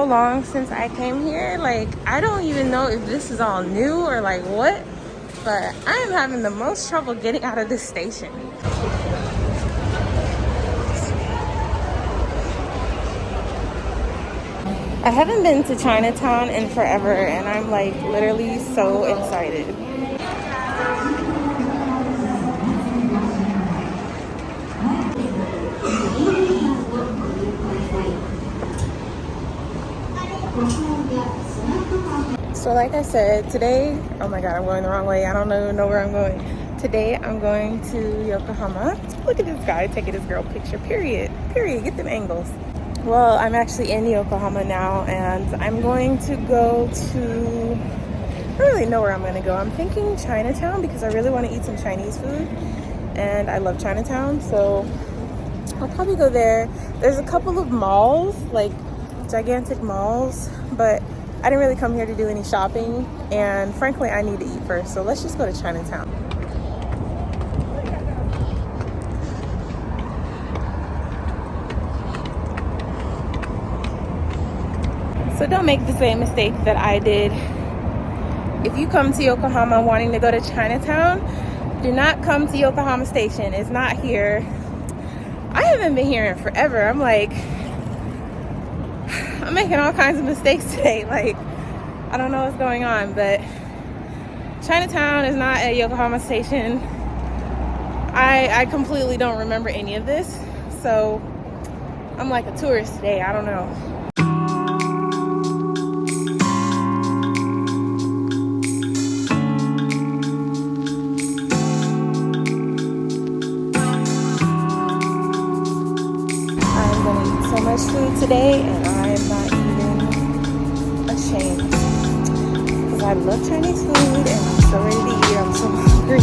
so long since I came here. Like, I don't even know if this is all new or like what, but I am having the most trouble getting out of this station. I haven't been to Chinatown in forever, and I'm like literally so excited. So like I said, today, oh my God, I'm going the wrong way. I don't even know where I'm going. Today, I'm going to Yokohama. Look at this guy taking his girl picture, period. Period, get them angles. Well, I'm actually in Yokohama now, and I'm going to go to, I don't really know where I'm going to go. I'm thinking Chinatown because I really want to eat some Chinese food, and I love Chinatown, so I'll probably go there. There's a couple of malls, like gigantic malls, but I didn't really come here to do any shopping, and frankly, I need to eat first, so let's just go to Chinatown. So don't make the same mistake that I did. If you come to Yokohama wanting to go to Chinatown, do not come to Yokohama Station. It's not here. I haven't been here in forever. I'm making all kinds of mistakes today. Like, I don't know what's going on, but Chinatown is not at Yokohama Station. I completely don't remember any of this. So I'm like a tourist today. I don't know. So much food today, and I'm not even ashamed because I love Chinese food and I'm so ready to eat. I'm so hungry.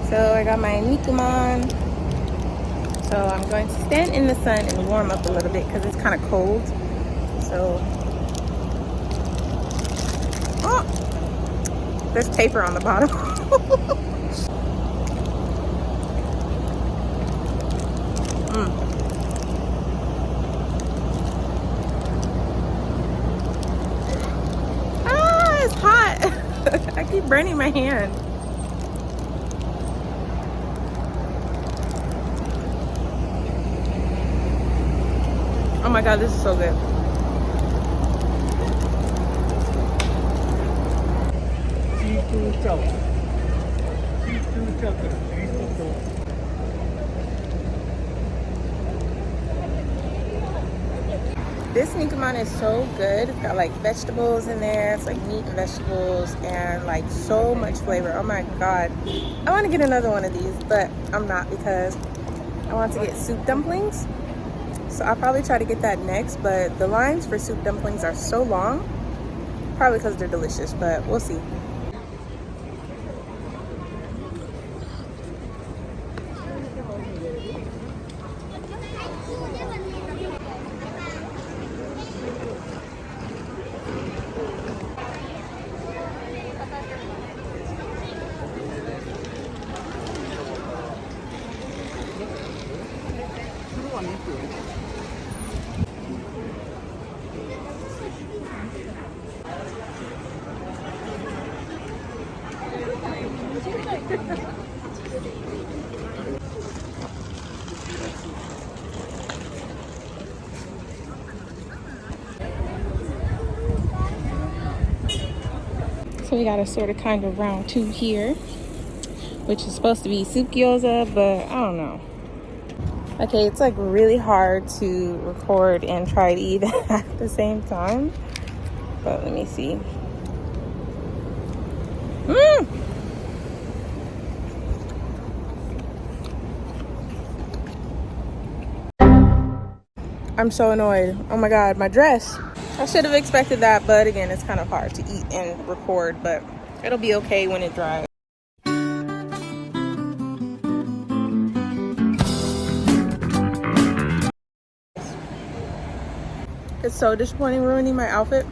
So I got my Nikuman. So I'm going to stand in the sun and warm up a little bit because it's kind of cold. So, oh, There's paper on the bottom. Ah, it's hot. I keep burning my hand. Oh my god, this is so good. This nikuman is so good. It's got like vegetables in there. It's like meat and vegetables and like so much flavor. Oh my god. I want to get another one of these, but I'm not because I want to get soup dumplings. So I'll probably try to get that next, but the lines for soup dumplings are so long. Probably because they're delicious, but we'll see. So we got a sort of kind of round two here, which is supposed to be soup gyoza, but I don't know. Okay, it's like really hard to record and try to eat at the same time. But let me see. I'm so annoyed. Oh my god, my dress. I should have expected that, but again, it's kind of hard to eat and record, but it'll be okay when it dries. It's so disappointing ruining my outfit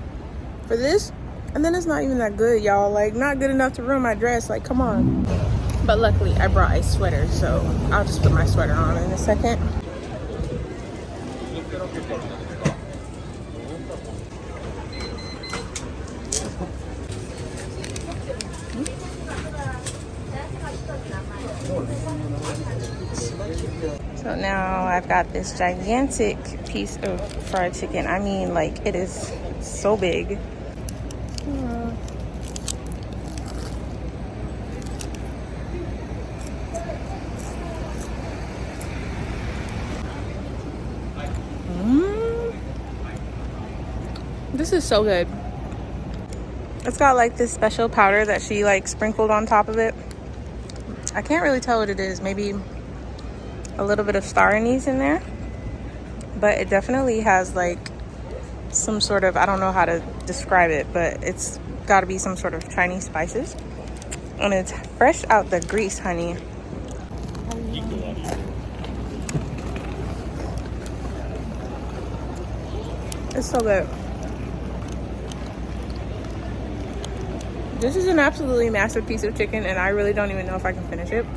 for this, and then it's not even that good, y'all. Like, not good enough to ruin my dress. Like, come on. But luckily I brought a sweater, so I'll just put my sweater on in a second. So now I've got this gigantic piece of fried chicken. I mean, like, it is so big. This is so good. It's got like this special powder that she like sprinkled on top of it. I can't really tell what it is. Maybe a little bit of star anise in there, but it definitely has like some sort of, I don't know how to describe it, but it's got to be some sort of Chinese spices, and it's fresh out the grease, honey. It's so good. This is an absolutely massive piece of chicken, and I really don't even know if I can finish it.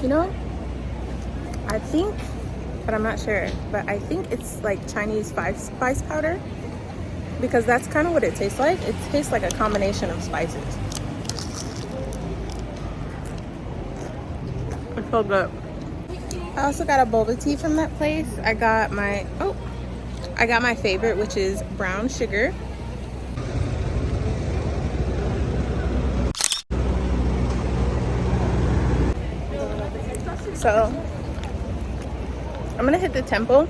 You know, I think, but I'm not sure, but I think it's like Chinese spice powder, because that's kind of what it tastes like. It tastes like a combination of spices. It's so good. I also got a boba tea from that place. I got my favorite, which is brown sugar. So I'm gonna hit the temple,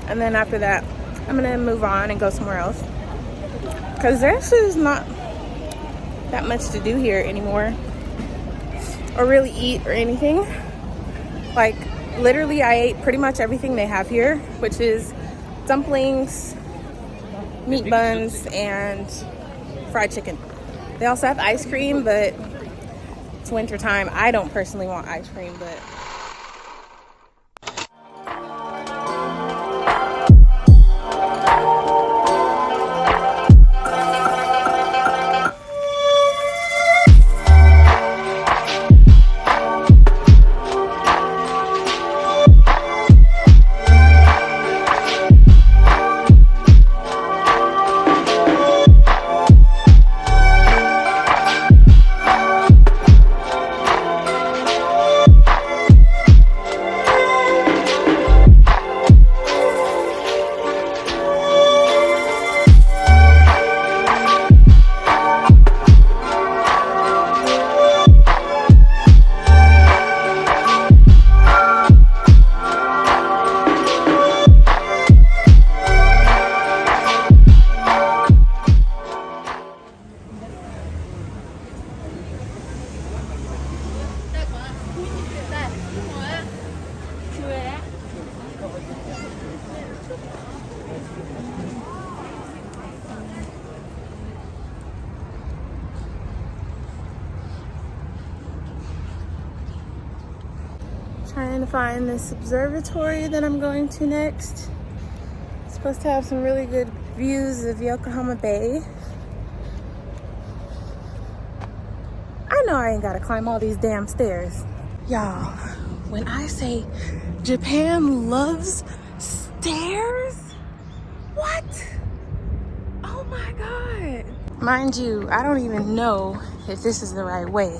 and then after that I'm gonna move on and go somewhere else, because there's just not that much to do here anymore, or really eat or anything. Like, literally I ate pretty much everything they have here, which is dumplings, meat buns, and fried chicken. They also have ice cream, but it's winter time. I don't personally want ice cream, but trying to find this observatory that I'm going to next. It's supposed to have some really good views of Yokohama Bay. I know I ain't gotta climb all these damn stairs. Y'all, when I say Japan loves stairs, what? Oh my God. Mind you, I don't even know if this is the right way.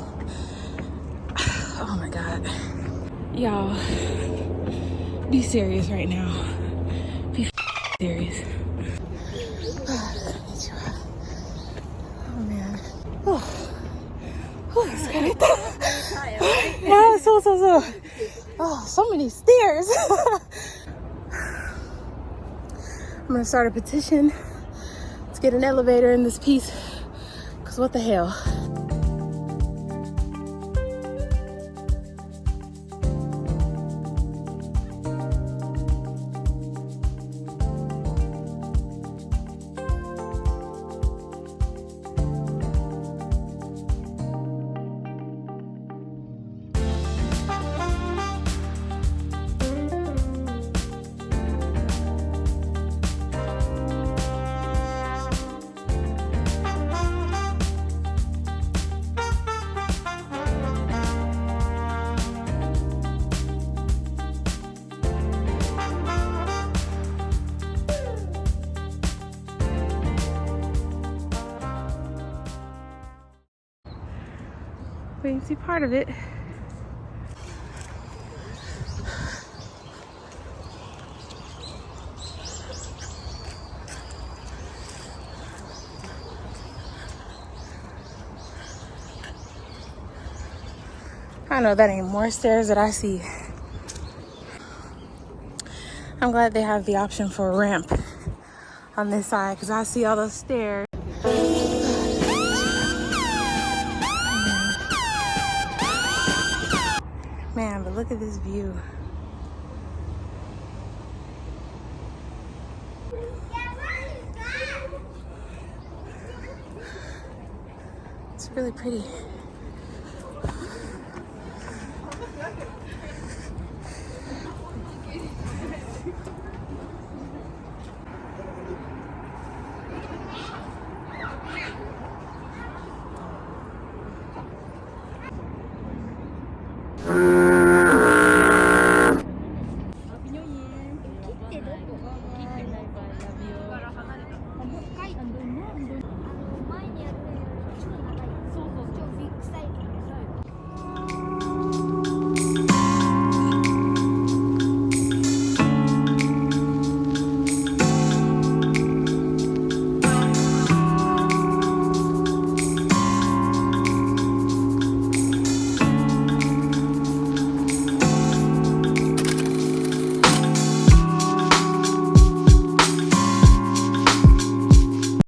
Oh my God. Y'all, be serious right now. Be serious. Oh man. Oh, it's good. Yeah, so. Oh, so many stairs. I'm gonna start a petition. Let's get an elevator in this piece. Cause what the hell? We can see part of it. I know that ain't more stairs that I see. I'm glad they have the option for a ramp on this side because I see all those stairs. Man, but look at this view. It's really pretty.